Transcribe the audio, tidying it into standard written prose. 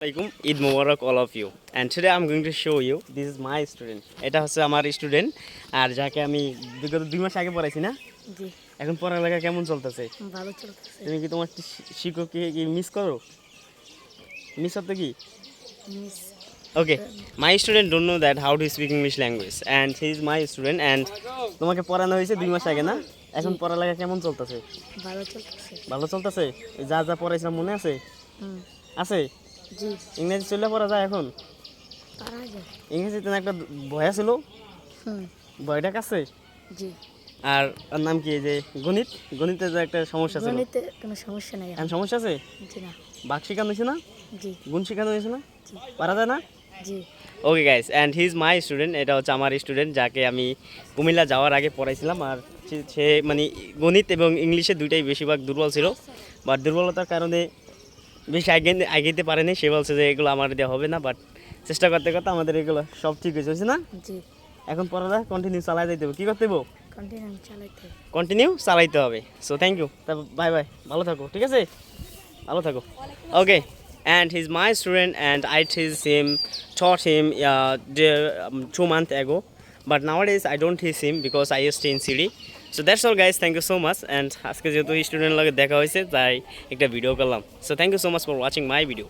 Assalamualaikum, Eid Mubarak all of you. And today I'm going to show you this is my student. এটা হচ্ছে আমার student আর যাকে আমি বিগত 2 মাস আগে পড়াইছি না। জি এখন পড়ালেখা কেমন চলতেছে? ভালো চলতেছে। তুমি কি তোমার শিক্ষককে কি মিস করো? মিস করতে কি? Miss Okay, my student don't know that how to speak English language and he is my student and তোমাকে পড়ানো হয়েছে 2 মাস আগে না? এখন পড়ালেখা কেমন চলতেছে? ভালো চলতেছে। ভালো চলতেছে? যা যা পড়াইছিলাম মনে আছে? আছে? জি ইংরেজি চলে পড়া যায় এখন? পারা যায়। ইংরেজিতে একটা ভয় ছিল, ভয়টা কাছে। জি আর ওর নাম কি যে গণিত, গণিতে যে একটা সমস্যা ছিল। গণিতে কোনো সমস্যা নাই। এখন সমস্যা আছে? জি না। বাক শেখানো হয়েছে না? জি গুণ শেখানো হয়েছে না? জি পারা যায় না? জি okay guys, and he is my student. এটা হচ্ছে আমার স্টুডেন্ট যাকে আমি কুমিল্লা যাওয়ার আগে পড়াইছিলাম। আর সে মানে গণিত এবং ইংলিশে দুইটাই বেশিরভাগ দুর্বল ছিল, বাট দুর্বলতার কারণে বেশি আগাইতে পারেনি। সে বলছে যে এগুলো আমার দেওয়া হবে না, বাট চেষ্টা করতে করতে আমাদের এগুলো সব ঠিক হয়েছে না? জি এখন পড়াটা কন্টিনিউ চালাই যাইতে হবে। কী করতে হবে? কন্টিনিউ চালাইতে। কন্টিনিউ চালাইতে হবে। সো থ্যাংক ইউ, তা বাই বাই, ভালো থাকো, ঠিক আছে, ভালো থাকো। ওকে, and he's my student and I taught him 2 months ago, but nowadays I don't teach him because I stay in city. So that's all guys, thank you so much, and আজকে যেহেতু student লগে দেখা হয়েছে তাই একটা video করলাম। So thank you so much for watching my video.